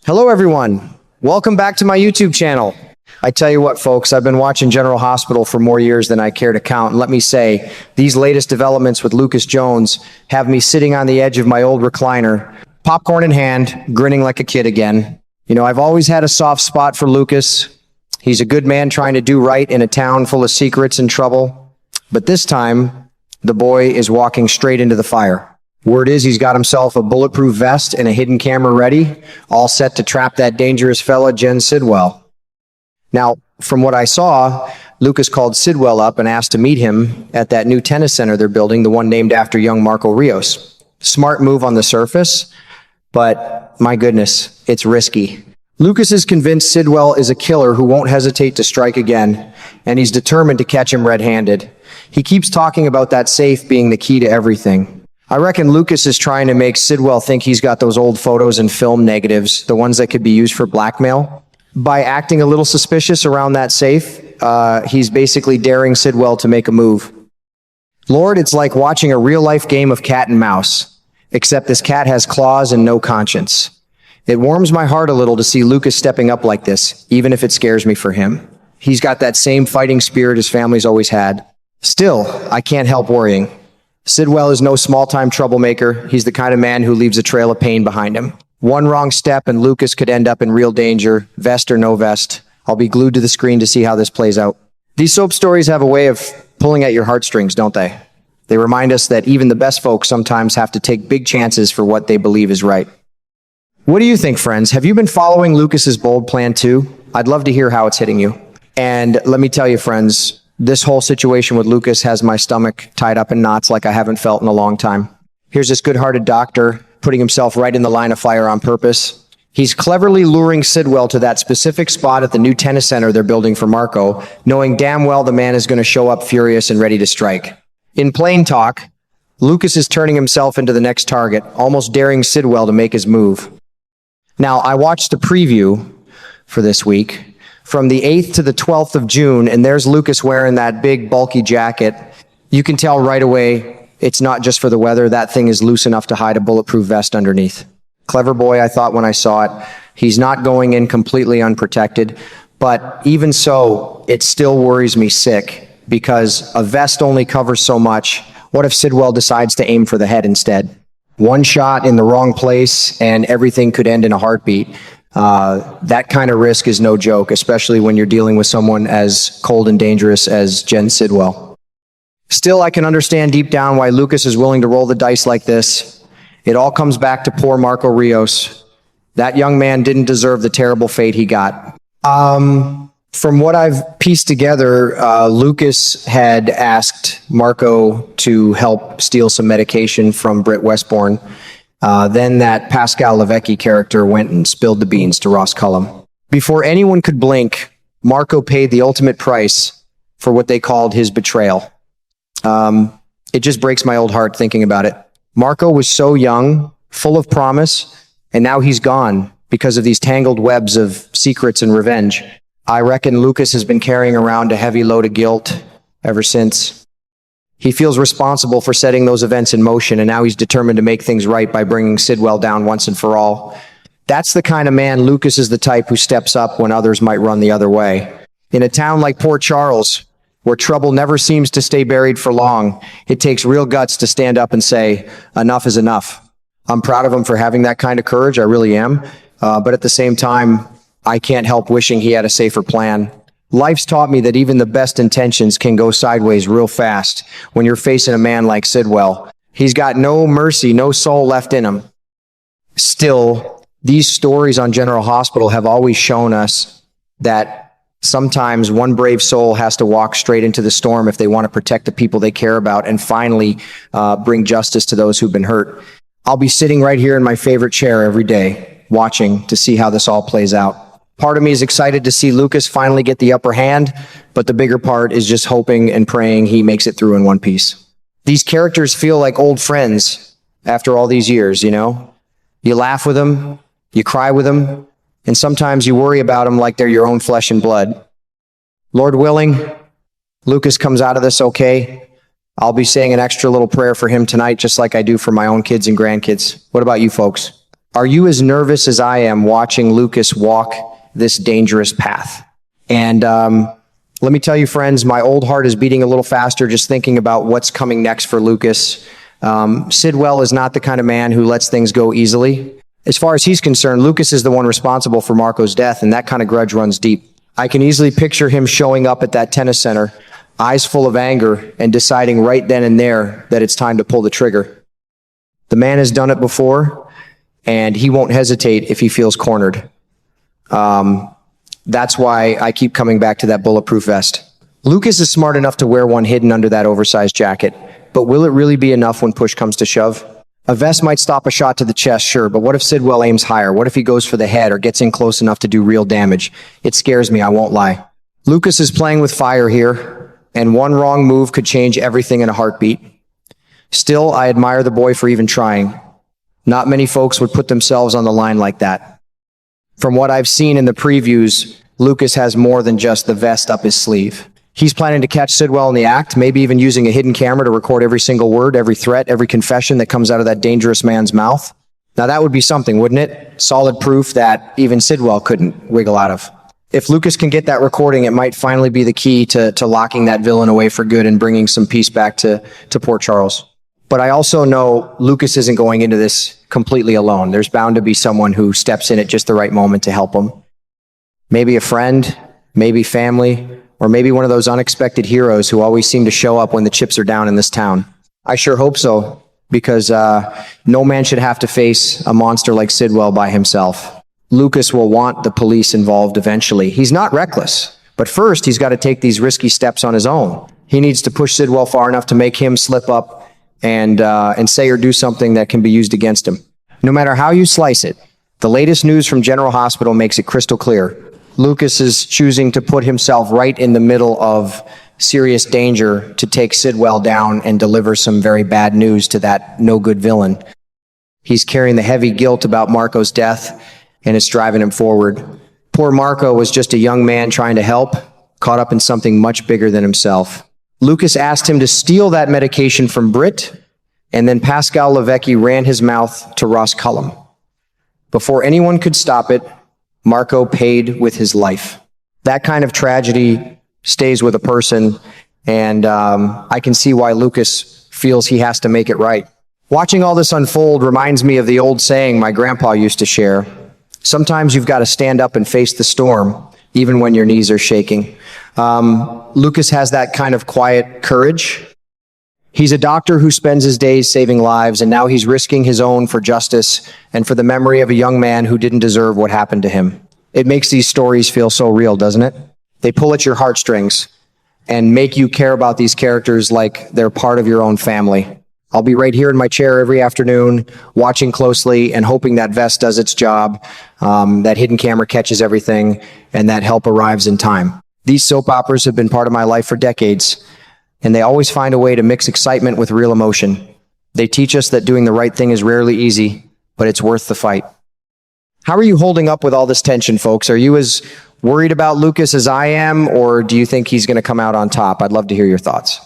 Hello everyone, welcome back to my YouTube channel. I tell you what folks, I've been watching General Hospital for more years than I care to count, and let me say, these latest developments with Lucas Jones have me sitting on the edge of my old recliner, popcorn in hand, grinning like a kid again. You know, I've always had a soft spot for Lucas. He's a good man trying to do right in a town full of secrets and trouble, but this time, the boy is walking straight into the fire. Word is he's got himself a bulletproof vest and a hidden camera ready, all set to trap that dangerous fella, Sidwell. Now, from what I saw, Lucas called Sidwell up and asked to meet him at that new tennis center they're building, the one named after young Marco Rios. Smart move on the surface, but my goodness, it's risky. Lucas is convinced Sidwell is a killer who won't hesitate to strike again, and he's determined to catch him red-handed. He keeps talking about that safe being the key to everything. I reckon Lucas is trying to make Sidwell think he's got those old photos and film negatives, the ones that could be used for blackmail. By acting a little suspicious around that safe, he's basically daring Sidwell to make a move. Lord, it's like watching a real-life game of cat and mouse, except this cat has claws and no conscience. It warms my heart a little to see Lucas stepping up like this, even if it scares me for him. He's got that same fighting spirit his family's always had. Still, I can't help worrying. Sidwell is no small-time troublemaker. He's the kind of man who leaves a trail of pain behind him. One wrong step and Lucas could end up in real danger, vest or no vest. I'll be glued to the screen to see how this plays out. These soap stories have a way of pulling at your heartstrings, don't they? They remind us that even the best folks sometimes have to take big chances for what they believe is right. What do you think, friends? Have you been following Lucas's bold plan too? I'd love to hear how it's hitting you. And let me tell you, friends, this whole situation with Lucas has my stomach tied up in knots like I haven't felt in a long time. Here's this good-hearted doctor putting himself right in the line of fire on purpose. He's cleverly luring Sidwell to that specific spot at the new tennis center they're building for Marco, knowing damn well the man is going to show up furious and ready to strike. In plain talk, Lucas is turning himself into the next target, almost daring Sidwell to make his move. Now, I watched the preview for this week, from the 8th to the 12th of June, and there's Lucas wearing that big, bulky jacket. You can tell right away it's not just for the weather. That thing is loose enough to hide a bulletproof vest underneath. Clever boy, I thought when I saw it. He's not going in completely unprotected, but even so, it still worries me sick, because a vest only covers so much. What if Sidwell decides to aim for the head instead? One shot in the wrong place, and everything could end in a heartbeat. That kind of risk is no joke, especially when you're dealing with someone as cold and dangerous as Sidwell. Still, I can understand deep down why Lucas is willing to roll the dice like this. It all comes back to poor Marco Rios. That young man didn't deserve the terrible fate he got. From what I've pieced together, Lucas had asked Marco to help steal some medication from Britt Westbourne. Then that Pascal Levesque character went and spilled the beans to Ross Cullum. Before anyone could blink, Marco paid the ultimate price for what they called his betrayal. It just breaks my old heart thinking about it. Marco was so young, full of promise, and now he's gone because of these tangled webs of secrets and revenge. I reckon Lucas has been carrying around a heavy load of guilt ever since. He feels responsible for setting those events in motion, and now he's determined to make things right by bringing Sidwell down once and for all. That's the kind of man Lucas is the type who steps up when others might run the other way. In a town like Port Charles, where trouble never seems to stay buried for long, it takes real guts to stand up and say, enough is enough. I'm proud of him for having that kind of courage, I really am. But at the same time, I can't help wishing he had a safer plan. Life's taught me that even the best intentions can go sideways real fast when you're facing a man like Sidwell. He's got no mercy, no soul left in him. Still, these stories on General Hospital have always shown us that sometimes one brave soul has to walk straight into the storm if they want to protect the people they care about and finally bring justice to those who've been hurt. I'll be sitting right here in my favorite chair every day, watching to see how this all plays out. Part of me is excited to see Lucas finally get the upper hand, but the bigger part is just hoping and praying he makes it through in one piece. These characters feel like old friends after all these years, you know? You laugh with them, you cry with them, and sometimes you worry about them like they're your own flesh and blood. Lord willing, Lucas comes out of this okay. I'll be saying an extra little prayer for him tonight, just like I do for my own kids and grandkids. What about you folks? Are you as nervous as I am watching Lucas walk this dangerous path? And let me tell you, friends, my old heart is beating a little faster just thinking about what's coming next for Lucas. Sidwell is not the kind of man who lets things go easily. As far as he's concerned, Lucas is the one responsible for Marco's death, and that kind of grudge runs deep. I can easily picture him showing up at that tennis center, eyes full of anger, and deciding right then and there that it's time to pull the trigger. The man has done it before, and he won't hesitate if he feels cornered. That's why I keep coming back to that bulletproof vest. Lucas is smart enough to wear one hidden under that oversized jacket, but will it really be enough when push comes to shove? A vest might stop a shot to the chest, sure, but what if Sidwell aims higher? What if he goes for the head or gets in close enough to do real damage? It scares me, I won't lie. Lucas is playing with fire here, and one wrong move could change everything in a heartbeat. Still, I admire the boy for even trying. Not many folks would put themselves on the line like that. From what I've seen in the previews, Lucas has more than just the vest up his sleeve. He's planning to catch Sidwell in the act, maybe even using a hidden camera to record every single word, every threat, every confession that comes out of that dangerous man's mouth. Now that would be something, wouldn't it? Solid proof that even Sidwell couldn't wiggle out of. If Lucas can get that recording, it might finally be the key to locking that villain away for good and bringing some peace back to Port Charles. But I also know Lucas isn't going into this completely alone. There's bound to be someone who steps in at just the right moment to help him. Maybe a friend, maybe family, or maybe one of those unexpected heroes who always seem to show up when the chips are down in this town. I sure hope so, because no man should have to face a monster like Sidwell by himself. Lucas will want the police involved eventually. He's not reckless, but first he's got to take these risky steps on his own. He needs to push Sidwell far enough to make him slip up and say or do something that can be used against him. No matter how you slice it, the latest news from General Hospital makes it crystal clear. Lucas is choosing to put himself right in the middle of serious danger to take Sidwell down and deliver some very bad news to that no-good villain. He's carrying the heavy guilt about Marco's death, and it's driving him forward. Poor Marco was just a young man trying to help, caught up in something much bigger than himself. Lucas asked him to steal that medication from Britt, and then Pascal Levesque ran his mouth to Ross Cullum. Before anyone could stop it, Marco paid with his life. That kind of tragedy stays with a person, and I can see why Lucas feels he has to make it right. Watching all this unfold reminds me of the old saying my grandpa used to share. Sometimes you've got to stand up and face the storm, even when your knees are shaking. Lucas has that kind of quiet courage. He's a doctor who spends his days saving lives, and now he's risking his own for justice and for the memory of a young man who didn't deserve what happened to him. It makes these stories feel so real, doesn't it? They pull at your heartstrings and make you care about these characters like they're part of your own family. I'll be right here in my chair every afternoon, watching closely and hoping that vest does its job, that hidden camera catches everything, and that help arrives in time. These soap operas have been part of my life for decades, and they always find a way to mix excitement with real emotion. They teach us that doing the right thing is rarely easy, but it's worth the fight. How are you holding up with all this tension, folks? Are you as worried about Lucas as I am, or do you think he's going to come out on top? I'd love to hear your thoughts.